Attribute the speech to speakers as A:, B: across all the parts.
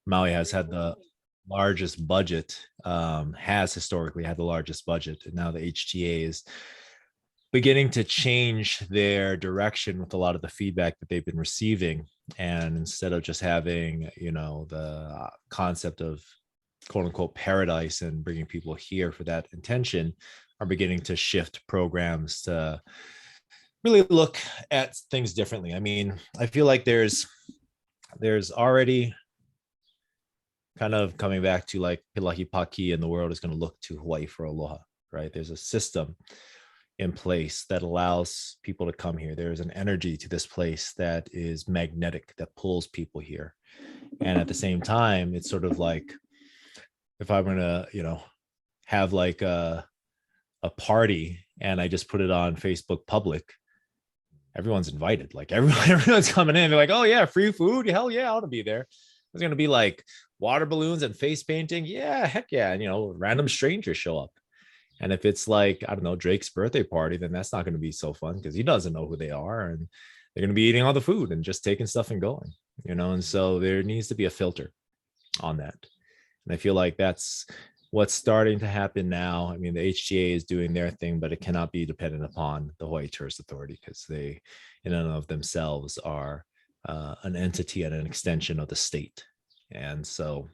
A: Maui has had the largest budget, has historically had the largest budget, and now the HTA is beginning to change their direction with a lot of the feedback that they've been receiving. And instead of just having, the concept of quote unquote paradise and bringing people here for that intention, are beginning to shift programs to really look at things differently. I mean, I feel like there's already kind of coming back to like Pilaki Paki, and the world is going to look to Hawaii for aloha, right? There's a system in place that allows people to come here. There's an energy to this place that is magnetic, that pulls people here. And at the same time, it's sort of like, if I'm gonna, have like a party and I just put it on Facebook public, everyone's invited. Like everyone's coming in. They're like, oh yeah, free food. Hell yeah, I want to be there. There's gonna be like water balloons and face painting. Yeah, heck yeah. And random strangers show up. And if it's like, I don't know, Drake's birthday party, then that's not going to be so fun because he doesn't know who they are. And they're going to be eating all the food and just taking stuff and going, and so there needs to be a filter on that. And I feel like that's what's starting to happen now. I mean, the HGA is doing their thing, but it cannot be dependent upon the Hawaii Tourist Authority, because they, in and of themselves, are an entity and an extension of the state. And so,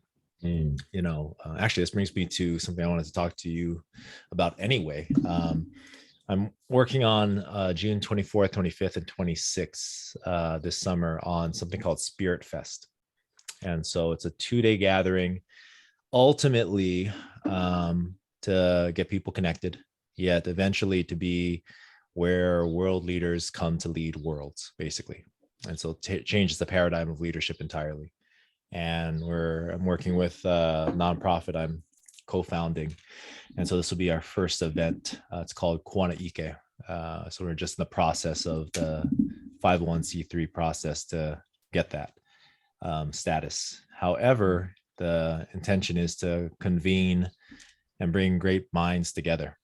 A: actually, this brings me to something I wanted to talk to you about anyway. I'm working on June 24th, 25th, and 26th this summer on something called Spirit Fest. And so it's a 2-day gathering, ultimately to get people connected, yet eventually to be where world leaders come to lead worlds, basically. And so it changes the paradigm of leadership entirely. And I'm working with a nonprofit I'm co-founding. And so this will be our first event. It's called Kuana Ike. So we're just in the process of the 501c3 process to get that status. However, the intention is to convene and bring great minds together,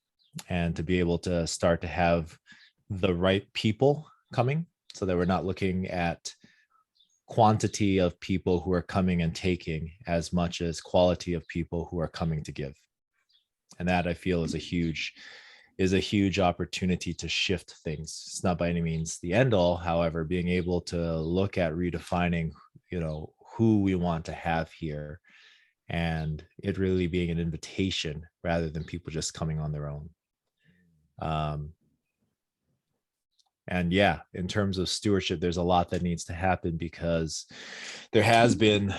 A: and to be able to start to have the right people coming, so that we're not looking at quantity of people who are coming and taking as much as quality of people who are coming to give. And that, I feel, is a huge opportunity to shift things. It's not by any means the end all. However, being able to look at redefining, who we want to have here, and it really being an invitation rather than people just coming on their own. And yeah, in terms of stewardship, there's a lot that needs to happen, because there has been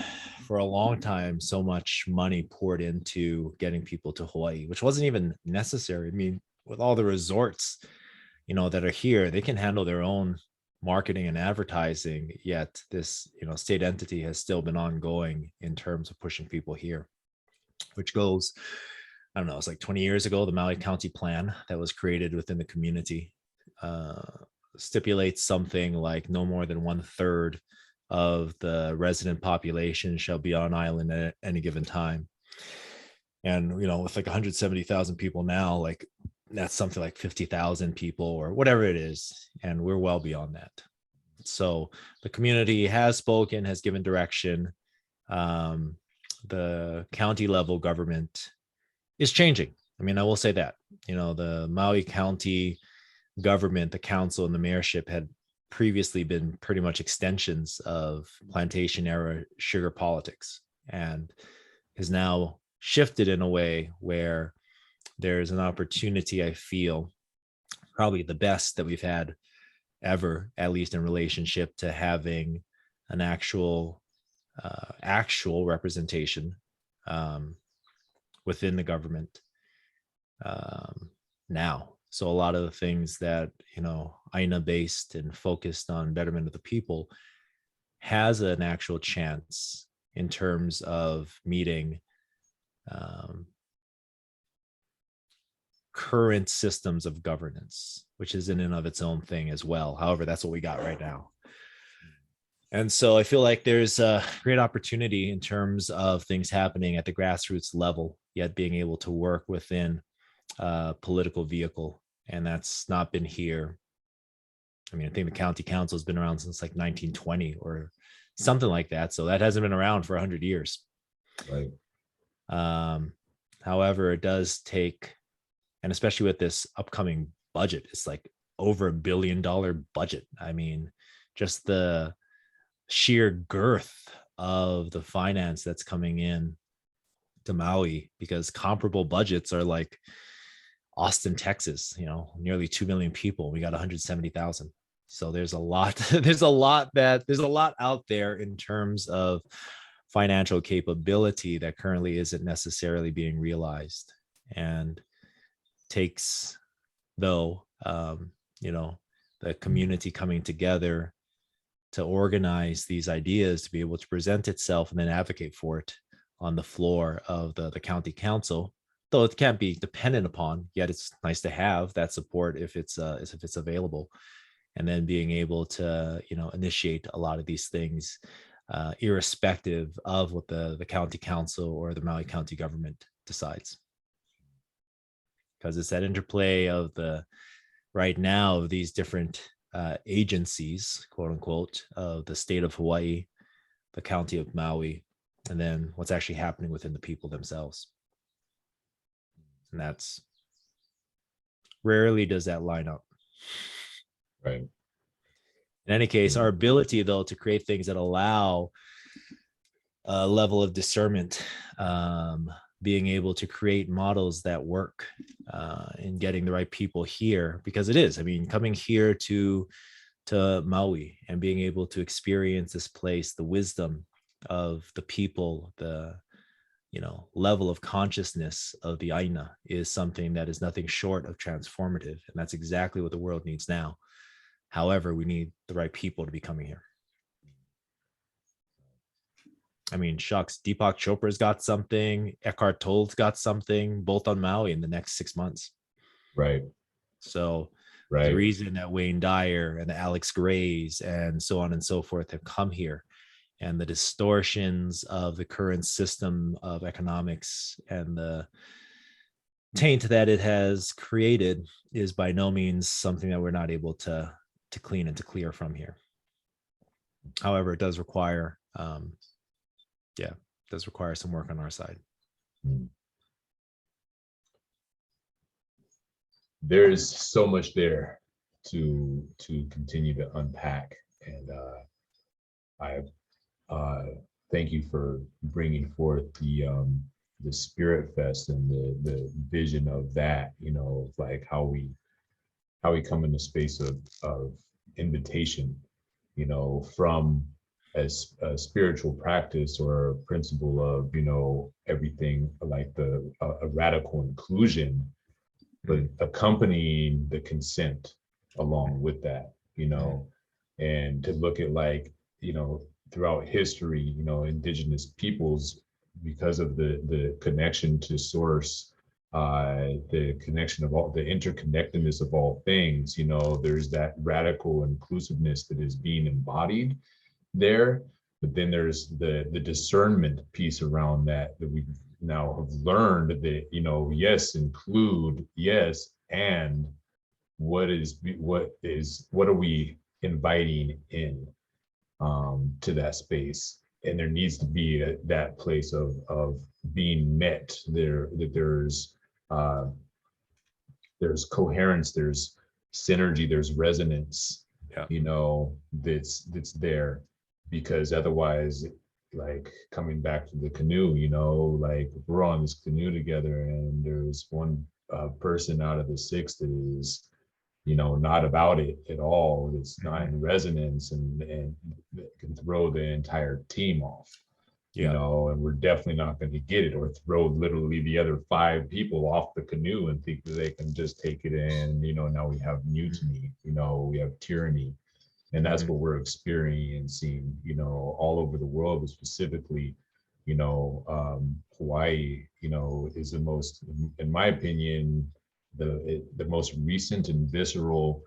A: for a long time so much money poured into getting people to Hawaii, which wasn't even necessary. I mean, with all the resorts, that are here, they can handle their own marketing and advertising, yet this, state entity has still been ongoing in terms of pushing people here, which goes, I don't know, it's like 20 years ago, the Maui County Plan that was created within the community stipulates something like no more than 1/3 of the resident population shall be on island at any given time. And, with like 170,000 people now, like that's something like 50,000 people or whatever it is. And we're well beyond that. So the community has spoken, has given direction. The county level government is changing. I mean, I will say that, the Maui County government, the council and the mayorship had previously been pretty much extensions of plantation era sugar politics, and has now shifted in a way where there's an opportunity, I feel, probably the best that we've had ever, at least in relationship to having an actual representation within the government now. So a lot of the things that, Aina based and focused on betterment of the people has an actual chance in terms of meeting current systems of governance, which is in and of its own thing as well. However, that's what we got right now. And so I feel like there's a great opportunity in terms of things happening at the grassroots level, yet being able to work within a political vehicle. And that's not been here. I mean, I think the county council has been around since like 1920 or something like that. So that hasn't been around for 100 years.
B: Right.
A: However, it does take, and especially with this upcoming budget, it's like over $1 billion budget. I mean, just the sheer girth of the finance that's coming in to Maui, because comparable budgets are like Austin, Texas, nearly 2 million people. We got 170,000. So there's a lot, there's a lot out there in terms of financial capability that currently isn't necessarily being realized, and takes, though, the community coming together to organize these ideas to be able to present itself and then advocate for it on the floor of the county council. Though it can't be dependent upon, yet it's nice to have that support if it's available, and then being able to initiate a lot of these things, irrespective of what the county council or the Maui County government decides, because it's that interplay of the right now of these different agencies, quote unquote, of the state of Hawaii, the county of Maui, and then what's actually happening within the people themselves. And that's rarely does that line up.
B: Right.
A: In any case, our ability, though, to create things that allow a level of discernment, being able to create models that work, in getting the right people here, because it is, I mean, coming here to Maui and being able to experience this place, the wisdom of the people, the level of consciousness of the Aina is something that is nothing short of transformative. And that's exactly what the world needs now. However, we need the right people to be coming here. I mean, shucks, Deepak Chopra's got something, Eckhart Tolle's got something, both on Maui in the next 6 months.
B: Right.
A: So
B: right.
A: The reason that Wayne Dyer and Alex Grays and so on and so forth have come here, and the distortions of the current system of economics and the taint that it has created is by no means something that we're not able to clean and to clear from here. However, it does require, some work on our side.
B: There's so much there to continue to unpack, and I thank you for bringing forth the Spirit Fest and the vision of that. Like how we come in the space of invitation, from as a spiritual practice or a principle of everything like a radical inclusion, but accompanying the consent along with that, and to look at throughout history, indigenous peoples, because of the connection to source, the connection of all the interconnectedness of all things, there's that radical inclusiveness that is being embodied there. But then there's the discernment piece around that we now have learned that, yes, include, yes, and what are we inviting in to that space. And there needs to be that place of being met there, that there's coherence, there's synergy, there's resonance, that's there. Because otherwise, like coming back to the canoe, like we're on this canoe together and there's one person out of the 6 that is not about it at all, it's not in resonance, and can throw the entire team off, and we're definitely not going to get it, or throw literally the other 5 people off the canoe and think that they can just take it in. Now we have mutiny, we have tyranny. And that's what we're experiencing, all over the world, but specifically, Hawaii, is the most, in my opinion, the most recent and visceral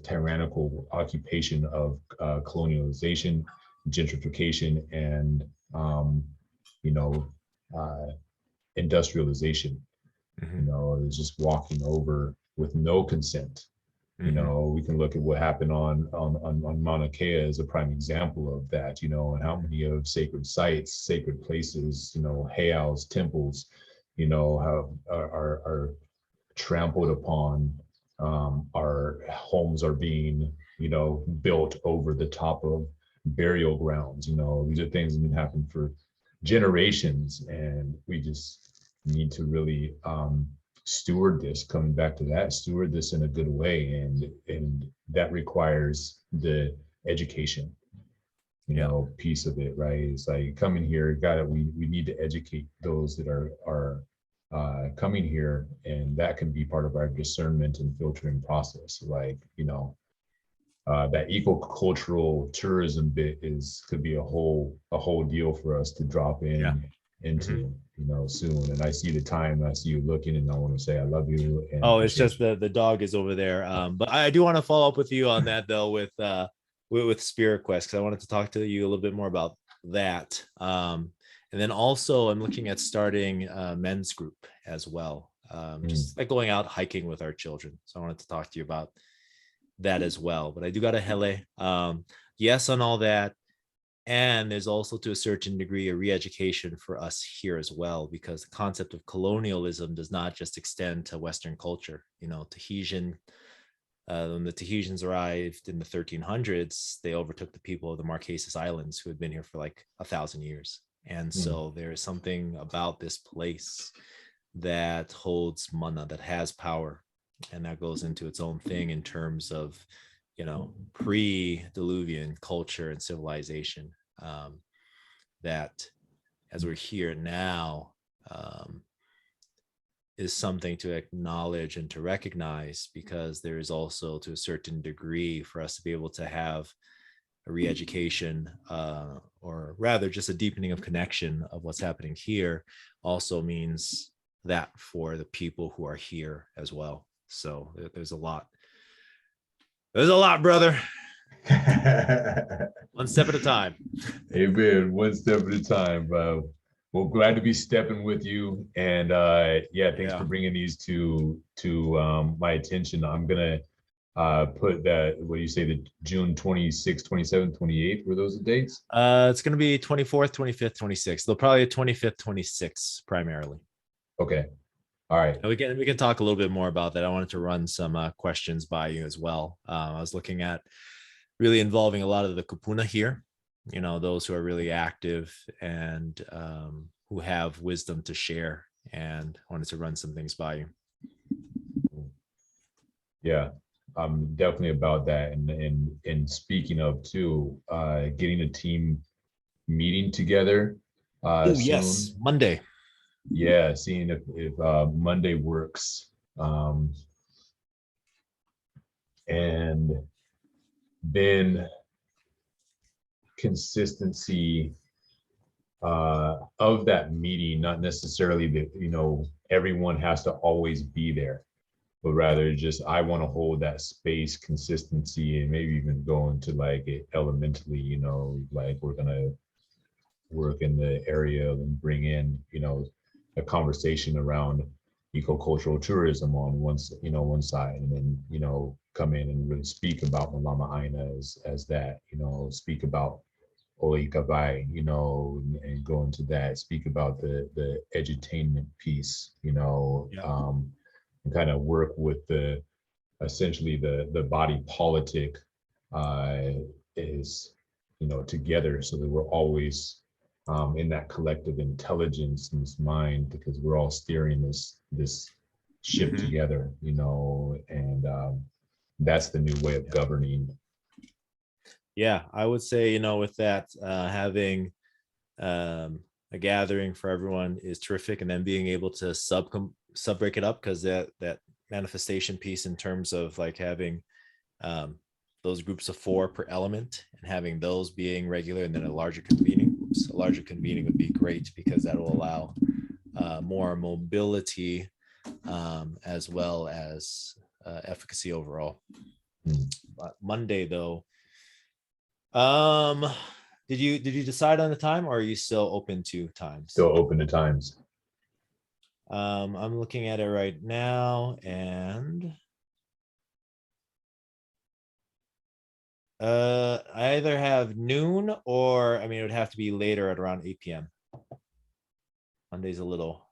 B: tyrannical occupation of colonialization, gentrification, and industrialization. It's just walking over with no consent, You
A: Mhm.
B: know, we can look at what happened on Mauna Kea as a prime example of that, you know, and how many of sacred sites, sacred places, you know, heiaus, temples, you know, are trampled upon. Our homes are being, you know, built over the top of burial grounds. You know, these are things that have been happening for generations, and we just need to really steward this. Coming back to that, steward this in a good way, and that requires the education, you
A: Yeah.
B: know, piece of it, right? It's like coming here, we need to educate those that are coming here, and that can be part of our discernment and filtering process. Like, you know, that eco-cultural tourism bit could be a whole deal for us to drop
A: Yeah.
B: in
A: Mhm.
B: into, you know, soon. And I see the time, and I see you looking, and I want to say I love you and
A: Oh, it's
B: appreciate
A: just the dog is over there. But I do want to follow up with you on that though with Spirit Quest, because I wanted to talk to you a little bit more about that. And then also I'm looking at starting a men's group as well.
B: you.
A: Just like going out hiking with our children. So I wanted to talk to you about that as well. But I do got a hele. Yes on all that. And there's also, to a certain degree, a re-education for us here as well, because the concept of colonialism does not just extend to Western culture. You know, when the Tahitians arrived in the 1300s, they overtook the people of the Marquesas Islands who had been here for like 1,000 years. And
B: Mm,
A: so there is something about this place that holds mana, that has power, and that goes into its own thing in terms of, you know, pre-diluvian culture and civilization, that as we're here now, um, is something to acknowledge and to recognize, because there is also, to a certain degree, for us to be able to have a re-education, or rather just a deepening of connection of what's happening here, also means that for the people who are here as well. So there's a lot. There's a lot, brother.
B: mm.
A: One step at a time.
B: Amen. One step at a time. Well, glad to be stepping with you, and yeah, thanks for
A: Yeah.
B: bringing these to my attention. I'm gonna put that. What do you say? The June 26th, 27th, 28th. Were those the dates?
A: It's going to be 24th, 25th, 26th. They'll probably 25th, 26th primarily.
B: Okay. All right.
A: And we can talk a little bit more about that. I wanted to run some questions by you as well. I was looking at really involving a lot of the kupuna here, you know, those who are really active and who have wisdom to share. And I wanted to run some things by you.
B: Yeah. I'm definitely about that. And speaking of too, getting a team meeting together
A: Oh, yes.
B: soon.
A: Monday.
B: Yeah, seeing if Monday works. Um, and then consistency of that meeting, not necessarily that, you know, everyone has to always be there, but
A: Yeah.
B: rather just I want to hold that space, consistency, and maybe even go into like it elementally, you know, like we're gonna work in the area and bring in, you know, a conversation around eco-cultural tourism on one side, and then, you know, come in and really speak about Malama Aina as that, you know, speak about Oli Kavai, you know, and go into that, speak about the edutainment piece, you know,
A: Yeah.
B: and kind of work with the essentially the body politic uh, is, you know, together, so that we're always in that collective intelligence in this mind, because we're all steering this ship
A: Mm-hmm.
B: together, you know, and that's the new way of
A: Yeah.
B: governing.
A: Yeah. I would say, you know, with that, having a gathering for everyone is terrific, and then being able to sub break it up, because that manifestation piece in terms of like having um, those groups of 4 per element, and having those being regular, and then a larger convening. A larger convening would be great, because that will allow more mobility, as well as efficacy overall.
B: Mm.
A: But Monday though, um, did you decide on the time, or are you still open to times?
B: Still open to times.
A: I'm looking at it right now, and I either have noon or I mean it would have to be later at around 8 p.m. Monday's a little